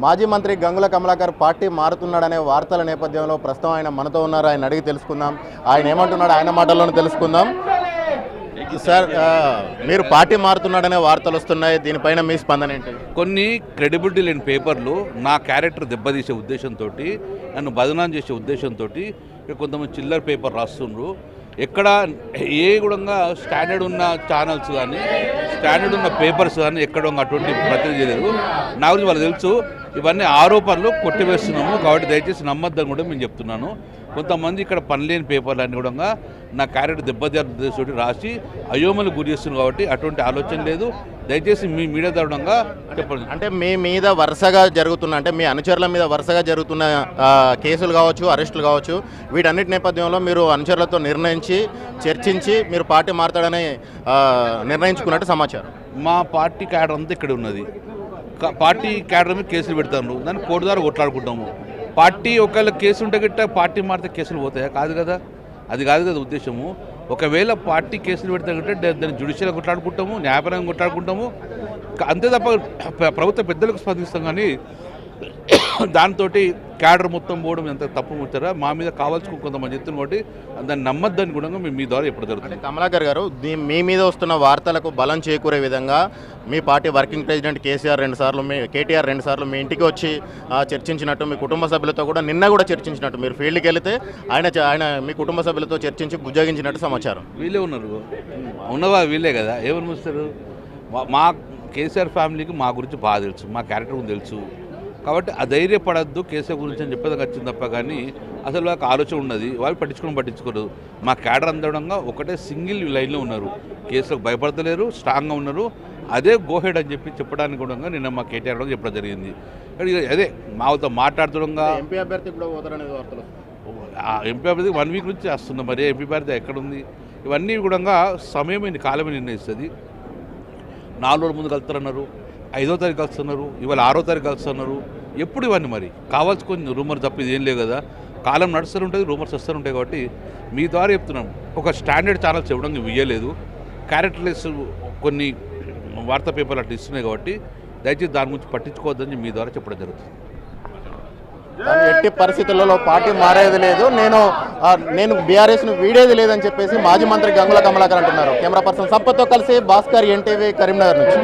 మాజీ మంత్రి గంగుల కమలాకర్ పార్టీ మారుతున్నాడనే వార్తల నేపథ్యంలో ప్రస్తుతం ఆయన మనతో ఉన్నారు. ఆయన అడిగి తెలుసుకుందాం. ఆయన ఏమంటున్నాడు ఆయన మాటల్లోనే తెలుసుకుందాం. సార్, మీరు పార్టీ మారుతున్నాడనే వార్తలు వస్తున్నాయి, దీనిపైన మీ స్పందన ఏంటి? కొన్ని క్రెడిబిలిటీ లేని పేపర్లు నా క్యారెక్టర్ దెబ్బతీసే ఉద్దేశంతో, నన్ను బదనాం చేసే ఉద్దేశంతో కొంతమంది చిల్లర పేపర్ రాస్తుండ్రు. ఎక్కడ ఏ కూడా స్టాండర్డ్ ఉన్న ఛానల్స్ కానీ స్టాండర్డ్ ఉన్న పేపర్స్ కానీ ఎక్కడ అటువంటి ప్రతినిధి లేదు. నా గురించి వాళ్ళకి తెలుసు. ఇవన్నీ ఆరోపణలు కొట్టివేస్తున్నాము కాబట్టి దయచేసి నమ్మద్దని కూడా మేము చెప్తున్నాను. కొంతమంది ఇక్కడ పనిలేని పేపర్లు అన్నీ కూడా నా క్యారెక్టర్ దెబ్బతీసి రాసి అయోమలు గురి చేస్తున్నారు కాబట్టి అటువంటి ఆలోచన లేదు. దయచేసి మీ మీడియా తరుణంగా చెప్పండి. అంటే మీ మీద వరుసగా జరుగుతున్న, అంటే మీ అనుచరుల మీద వరుసగా జరుగుతున్న కేసులు కావచ్చు, అరెస్టులు కావచ్చు, వీటన్నిటి నేపథ్యంలో మీరు అనుచరులతో చర్చించి మీరు పార్టీ మారుతాడని నిర్ణయించుకున్నట్టు సమాచారం. మా పార్టీ క్యాడర్ అంతా ఇక్కడ ఉన్నది. పార్టీ క్యాడర్ మీద కేసులు పెడతాము, దాన్ని కోర్టు ద్వారా కొట్లాడుకుంటాము. పార్టీ ఒకవేళ కేసు ఉంటే గిట్ట పార్టీ మారితే కేసులు పోతాయా? కాదు కదా, అది కాదు కదా ఉద్దేశము. ఒకవేళ పార్టీ కేసులు పెడితే కంటే దాన్ని జ్యుడిషియల్గా కొట్లాడుకుంటాము, న్యాయపరంగా కొట్లాడుకుంటాము. అంతే తప్ప ప్రభుత్వ పెద్దలకు స్పందిస్తాం. కానీ దాంతో క్యాడర్ మొత్తం పోవడం ఎంత తప్పు ముచ్చారా? మా మీద కావాల్సిన కొంతమంది చెప్తున్న కాబట్టి దాన్ని నమ్మద్దని కూడా మీ ద్వారా ఎప్పుడు జరుగుతుంది. కమలాకర్ గారు, మీ మీద వస్తున్న వార్తలకు బలం చేకూరే విధంగా మీ పార్టీ వర్కింగ్ ప్రెసిడెంట్ కేటీఆర్ రెండు సార్లు మీ ఇంటికి వచ్చి చర్చించినట్టు, మీ కుటుంబ సభ్యులతో కూడా నిన్న కూడా చర్చించినట్టు, మీరు ఫీల్డ్కి వెళితే ఆయన మీ కుటుంబ సభ్యులతో చర్చించి బుజ్జగించినట్టు సమాచారం. వీళ్ళే ఉన్నారు, ఉన్నవా వీళ్ళే కదా, ఏమని చూస్తారు? మా కేసీఆర్ ఫ్యామిలీకి మా గురించి బాగా తెలుసు, మా క్యారెక్టర్ గురించి తెలుసు. కాబట్టి అధైర్యపడద్దు కేసీఆర్ గురించి అని చెప్పేది వచ్చింది తప్ప కానీ అసలు వాళ్ళకి ఆలోచన ఉన్నది. వాళ్ళు పట్టించుకోరు. మా క్యాడర్ అందడంగా ఒకటే సింగిల్ లైన్లో ఉన్నారు. కేసులకు భయపడతలేరు, స్ట్రాంగ్గా ఉన్నారు. అదే గోహెడ్ అని చెప్పడానికి కూడా నిన్న మా కేటీఆర్ కూడా చెప్పడం జరిగింది. అదే మాతో మాట్లాడుతుండగా ఎంపీ అభ్యర్థి కూడా పోతారనేది వార్తలు. ఎంపీ అభ్యర్థి 1 వీక్ నుంచి వస్తుంది. మరి ఎంపీ అభ్యర్థి ఎక్కడుంది? ఇవన్నీ కూడా సమయమైంది, కాలమే నిర్ణయిస్తుంది. 4 రోజుల ముందు కలుస్తారన్నారు, 5వ తారీఖు కలుస్తున్నారు, ఇవాళ 6వ తారీఖు కలుస్తున్నారు. ఎప్పుడు ఇవన్నీ మరి కావాల్సుకొని రూమర్ తప్ప ఇది ఏం లేదు కదా. కాలం నడుస్తూ ఉంటుంది, రూమర్స్ వస్తూ ఉంటాయి. కాబట్టి మీ ద్వారా చెప్తున్నాం, ఒక స్టాండర్డ్ ఛానల్స్ ఇవ్వడం ఇవ్వలేదు. క్యారెక్టర్లెస్ కొన్ని వార్తా పేపర్లు అట్లా ఇస్తున్నాయి. కాబట్టి దయచేసి దాని గురించి పట్టించుకోవద్దని మీ ద్వారా చెప్పడం జరుగుతుంది. ఎట్టి పరిస్థితులలో పార్టీ మారేది లేదు, నేను బీఆర్ఎస్ను వీడేది లేదని చెప్పేసి మాజీ మంత్రి గంగుల కమలాకర్ అంటున్నారు. కెమెరా పర్సన్ సంపత్తో కలిసి భాస్కర్, ఎన్టీవీ, కరీంనగర్ నుంచి.